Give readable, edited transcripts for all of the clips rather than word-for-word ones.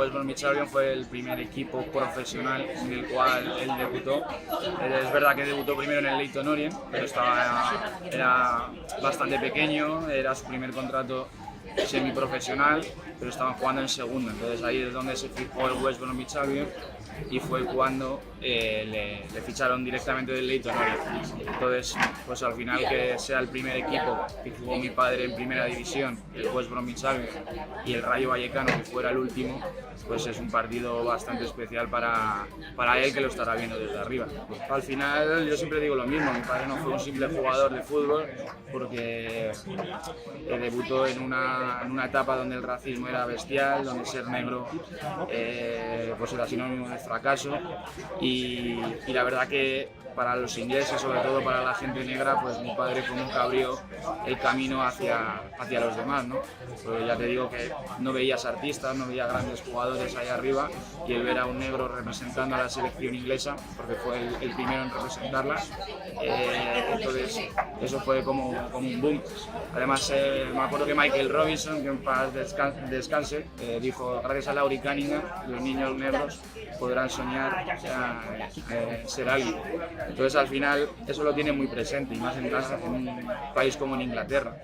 West Bromwich Albion fue el primer equipo profesional en el cual él debutó. Es verdad que debutó primero en el Leyton Orient, pero era bastante pequeño, era su primer contrato semiprofesional, pero estaban jugando en segunda, entonces ahí es donde se fijó el West Bromwich Albion y fue cuando le ficharon directamente del Leyton Orient. Entonces, pues al final que sea el primer equipo que jugó mi padre en primera división, el West Bromwich Albion, y el Rayo Vallecano que fuera el último, pues es un partido bastante especial para él, que lo estará viendo desde arriba. Al final yo siempre digo lo mismo, mi padre no fue un simple jugador de fútbol, porque debutó en una etapa donde el racismo era bestial, donde ser negro pues era sinónimo de fracaso, y la verdad que para los ingleses, sobre todo para la gente negra, pues mi padre como que abrió el camino hacia los demás, ¿no? Pero ya te digo que no veías artistas, no veías grandes jugadores ahí arriba, y el ver a un negro representando a la selección inglesa, porque fue el primero en representarla, entonces eso fue como un boom. Además me acuerdo que Michael Robinson, que en paz descanse, dijo: gracias a Laurie Cunningham los niños negros podrán soñar ser alguien. Entonces al final eso lo tiene muy presente, y más en un país como en Inglaterra.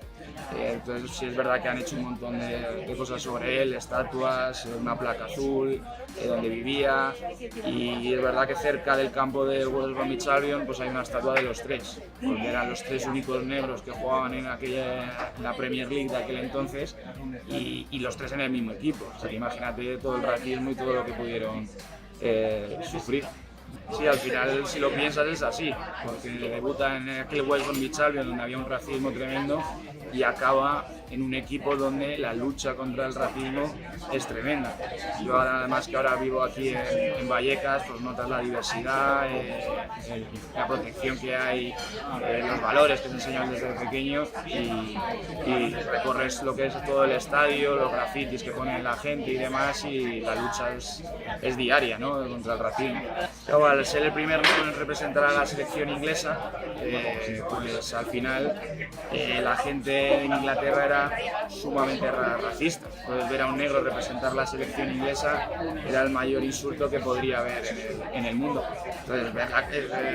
Entonces sí es verdad que han hecho un montón de cosas sobre él, estatuas, una placa azul, donde vivía, y es verdad que cerca del campo de West Bromwich Albion pues hay una estatua de los tres, porque eran los tres únicos negros que jugaban en la Premier League de aquel entonces, y los tres en el mismo equipo. O sea, que imagínate todo el racismo y todo lo que pudieron sufrir. Sí, al final, si lo piensas, es así, porque debuta en aquel West Bromwich Albion donde había un racismo tremendo, y acaba en un equipo donde la lucha contra el racismo es tremenda. Yo además que ahora vivo aquí en Vallecas, pues notas la diversidad, la protección que hay, los valores que te enseñan desde pequeño, y recorres lo que es todo el estadio, los grafitis que pone la gente y demás, y la lucha es diaria, ¿no?, contra el racismo. Pero al ser el primer negro en representar a la selección inglesa, pues al final la gente en Inglaterra era sumamente racista. Entonces ver a un negro representar la selección inglesa era el mayor insulto que podría haber en el mundo. Entonces ver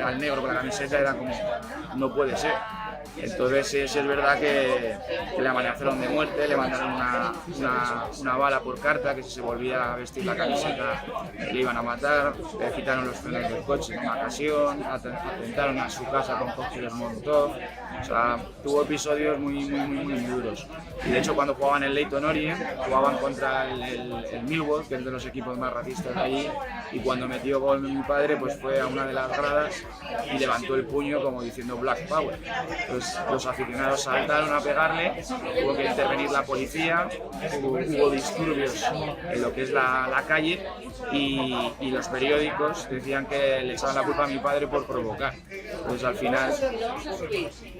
al negro con la camiseta era como: no puede ser. Entonces sí es verdad que le amenazaron de muerte, le mandaron una bala por carta, que si se volvía a vestir la camiseta le iban a matar, le quitaron los frenos del coche en una ocasión, atentaron a su casa con cócteles Molotov. O sea, tuvo episodios muy duros. Y de hecho cuando jugaban en el Leyton Orient, jugaban contra el Millwall, que es de los equipos más racistas de allí, y cuando metió gol mi padre, pues fue a una de las gradas y levantó el puño como diciendo Black Power. Entonces los aficionados saltaron a pegarle, tuvo que intervenir la policía, hubo disturbios en lo que es la calle, y los periódicos decían que le echaban la culpa a mi padre por provocar. Entonces al final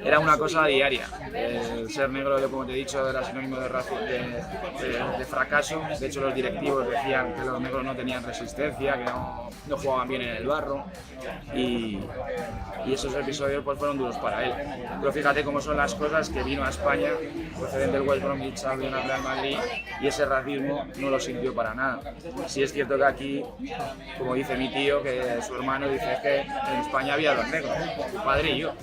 era una cosa diaria. El ser negro, como te he dicho, era sinónimo de fracaso. De hecho los directivos decían que los negros no tenían resistencia, que no jugaban bien en el barro, y esos episodios pues fueron duros para él. Pero fíjate cómo son las cosas, que vino a España procedente del West Bromwich Albion al Real Madrid, y ese racismo no lo sintió para nada. Sí es cierto que aquí, como dice mi tío, que su hermano dice que en España había los negros, mi padre y yo.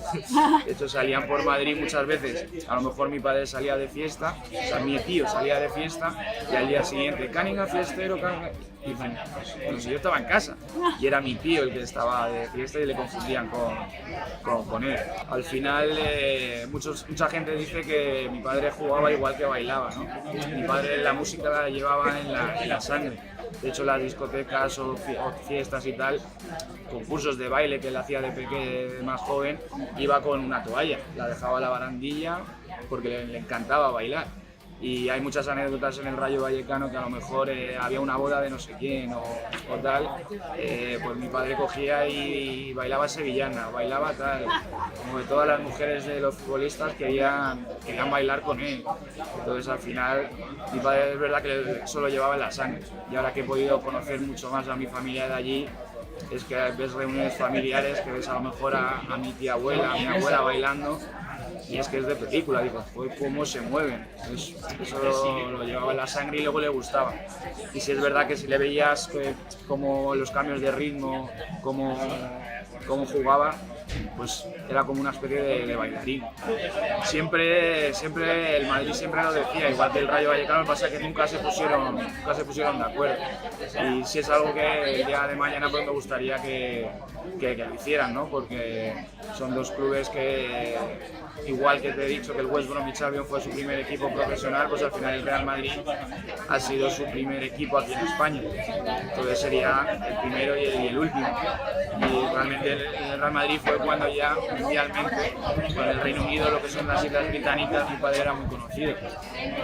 De hecho salían por Madrid muchas veces, a lo mejor mi padre salía de fiesta, o sea, mi tío salía de fiesta, y al día siguiente: Cunningham fiestero, Cunningham. Y dicen: bueno, si yo estaba en casa, y era mi tío el que estaba de fiesta, y le confundían con él. Al final mucha gente dice que mi padre jugaba igual que bailaba, ¿no? Mi padre la música la llevaba en la sangre. De hecho las discotecas o fiestas y tal, concursos de baile que él hacía de más joven, iba con una toalla, la dejaba a la barandilla porque le encantaba bailar. Y hay muchas anécdotas en el Rayo Vallecano que a lo mejor había una boda de no sé quién o tal, pues mi padre cogía y bailaba sevillana, bailaba tal, como que todas las mujeres de los futbolistas querían bailar con él. Entonces al final mi padre es verdad que eso lo llevaba en la sangre, y ahora que he podido conocer mucho más a mi familia de allí, es que ves reuniones familiares que ves a lo mejor a mi tía abuela, a mi abuela bailando, y es que es de película, digo, cómo se mueven, eso lo llevaba en la sangre y luego le gustaba. Y si es verdad que si le veías como los cambios de ritmo, cómo jugaba, pues era como una especie de bailarín. Siempre el Madrid siempre lo decía, igual que el Rayo Vallecano, lo que pasa es que nunca se pusieron de acuerdo. Y si es algo que el día de mañana pues me gustaría que lo hicieran, ¿no? Porque son dos clubes que, igual que te he dicho que el West Bromwich Albion fue su primer equipo profesional, pues al final el Real Madrid ha sido su primer equipo aquí en España. Entonces sería el primero y el último. Y realmente el Real Madrid fue cuando ya mundialmente, con el Reino Unido, lo que son las Islas Británicas, mi padre era muy conocido.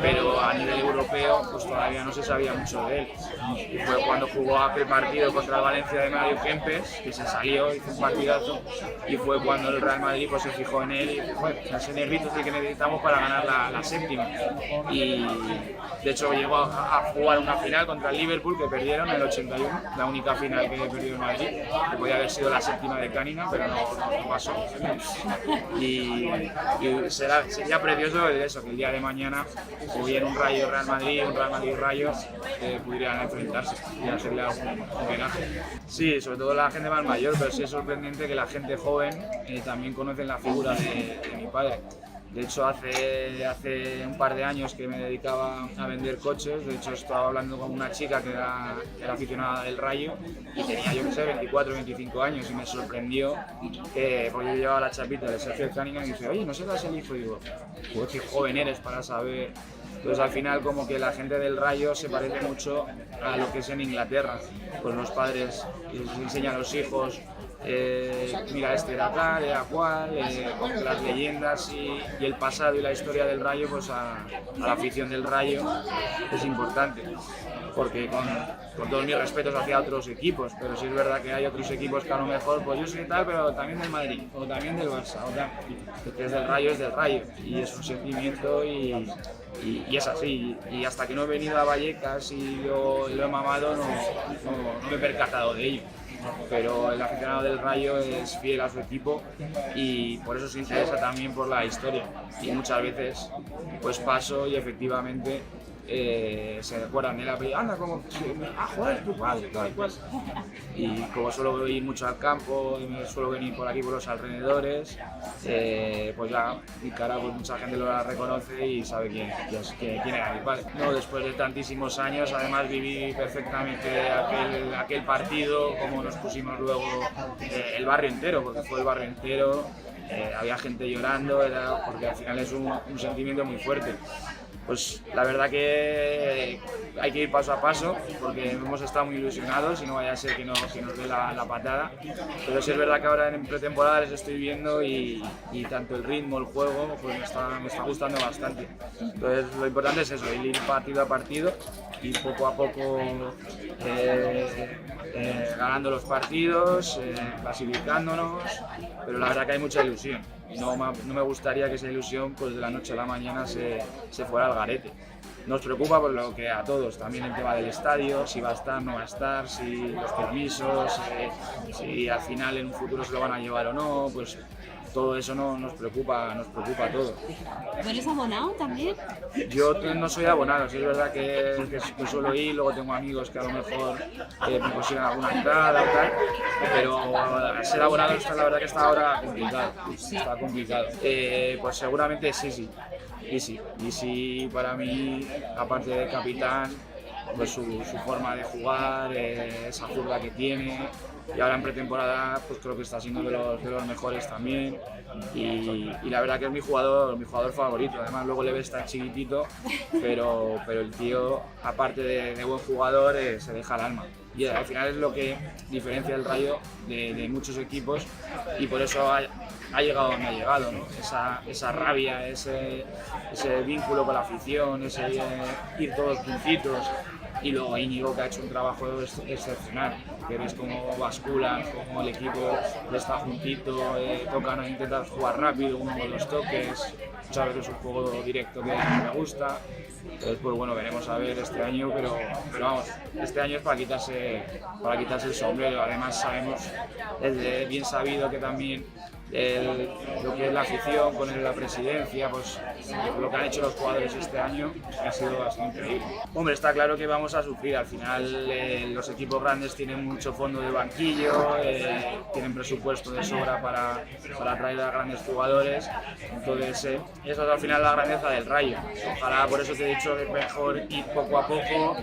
Pero a nivel europeo pues todavía no se sabía mucho de él. Y fue cuando jugó aquel partido contra el Valencia de Mario Kempes, que se salió, hizo un partidazo, y fue cuando el Real Madrid pues se fijó en él y dijo, ese negrito es el que necesitamos para ganar la séptima. Y de hecho llegó a jugar una final contra el Liverpool, que perdieron en el 81, la única final que perdió el Madrid, que podía haber sido la séptima de Cunningham, pero no pasó. Y sería precioso eso, que el día de mañana hubiera un Rayo Real Madrid, un Real Madrid Rayo, que pudieran enfrentarse y hacerle algún homenaje. Sí, sobre todo la gente más mayor, pero sí es sorprendente que la gente joven también conoce la figura de mi padre. De hecho, hace un par de años que me dedicaba a vender coches. De hecho, estaba hablando con una chica que era aficionada del Rayo y tenía, yo que sé, 24 o 25 años, y me sorprendió que, porque yo llevaba la chapita de Sergio Cunningham, y dice, oye, ¿no serás el hijo? Y digo, pues qué joven eres para saber. Entonces al final como que la gente del Rayo se parece mucho a lo que es en Inglaterra, pues los padres les enseñan a los hijos, mira, este era tal, era cual, las leyendas y el pasado y la historia del Rayo, pues a la afición del Rayo es importante, porque con todos mis respetos hacia otros equipos, pero sí es verdad que hay otros equipos que a lo mejor, pues yo soy tal, pero también del Madrid, o también del Barça, o tal, que es del Rayo, es del Rayo, y es un sentimiento y es así. Y hasta que no he venido a Vallecas y lo he mamado, no me he percatado de ello. Pero el aficionado del Rayo es fiel a su equipo y por eso se interesa también por la historia. Y muchas veces pues paso y efectivamente se recuerdan de la película, anda, como, joder, tu padre, tal cual. Y como suelo ir mucho al campo y me suelo venir por aquí por los alrededores, pues ya mi cara, pues mucha gente lo reconoce y sabe quién era mi padre. No, después de tantísimos años, además viví perfectamente aquel partido, como nos pusimos luego el barrio entero, porque fue el barrio entero, había gente llorando, porque al final es un sentimiento muy fuerte. Pues la verdad que hay que ir paso a paso, porque hemos estado muy ilusionados y no vaya a ser que nos dé la patada. Pero sí es verdad que ahora en pretemporada les estoy viendo y tanto el ritmo, el juego, pues me está gustando bastante. Entonces lo importante es eso, ir partido a partido y poco a poco ganando los partidos, clasificándonos, pero la verdad que hay mucha ilusión. No me gustaría que esa ilusión pues de la noche a la mañana se fuera al garete. Nos preocupa por lo que a todos, también el tema del estadio, si va a estar, no va a estar, si los permisos, si al final en un futuro se lo van a llevar o no, pues todo eso nos preocupa a todos. ¿Tú eres abonado también? Yo no soy abonado, sí es verdad que suelo ir, luego tengo amigos que a lo mejor me consiguen alguna entrada o tal, pero ser abonado la verdad que está ahora complicado, está complicado. Pues seguramente sí. Y sí, para mí, aparte de capitán, pues su forma de jugar, esa zurda que tiene, y ahora en pretemporada pues creo que está siendo de los mejores también, y la verdad que es mi jugador favorito. Además luego le ves tan chiquitito, pero el tío, aparte de buen jugador, se deja el alma. Y al final es lo que diferencia el Rayo de muchos equipos, y por eso ha llegado donde ha llegado, ¿no? Esa rabia, ese vínculo con la afición, ese ir todos juntitos. Y luego Íñigo, que ha hecho un trabajo excepcional, que ves cómo basculan, cómo el equipo está juntito, tocan a intentar jugar rápido, uno con los toques, muchas veces un juego directo que me gusta. Entonces, pues bueno, veremos a ver este año, pero vamos, este año es para quitarse el sombrero. Además sabemos, es bien sabido que también lo que es la afición con la presidencia, pues lo que han hecho los jugadores este año ha sido bastante increíble. Hombre, está claro que vamos a sufrir, al final los equipos grandes tienen mucho fondo de banquillo, tienen presupuesto de sobra para traer a grandes jugadores, entonces eso es al final la grandeza del Rayo. Ojalá, por eso te he dicho que es mejor ir poco a poco,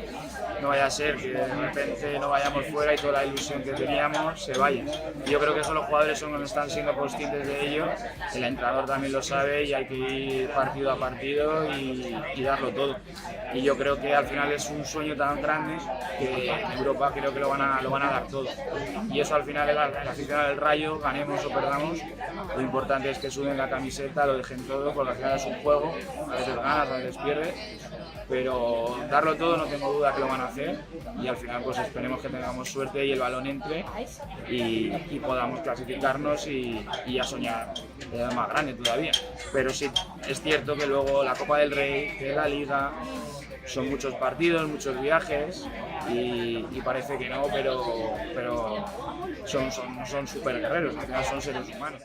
no vaya a ser que de repente no vayamos fuera y toda la ilusión que teníamos se vaya. Y yo creo que eso los jugadores están siendo conscientes de ello, el entrenador también lo sabe y hay que ir partido a partido y darlo todo. Y yo creo que al final es un sueño tan grande que en Europa creo que lo van a dar todo. Y eso al final, el aficionado del Rayo, ganemos o perdamos, lo importante es que suben la camiseta, lo dejen todo, porque al final es un juego, a veces ganas, a veces pierdes, pero darlo todo no tengo duda que lo van a hacer y al final pues esperemos que tengamos suerte y el balón entre y podamos clasificarnos y a soñar más grande todavía. Pero sí, es cierto que luego la Copa del Rey, que la Liga, son muchos partidos, muchos viajes y parece que no, pero son súper guerreros, al final son seres humanos.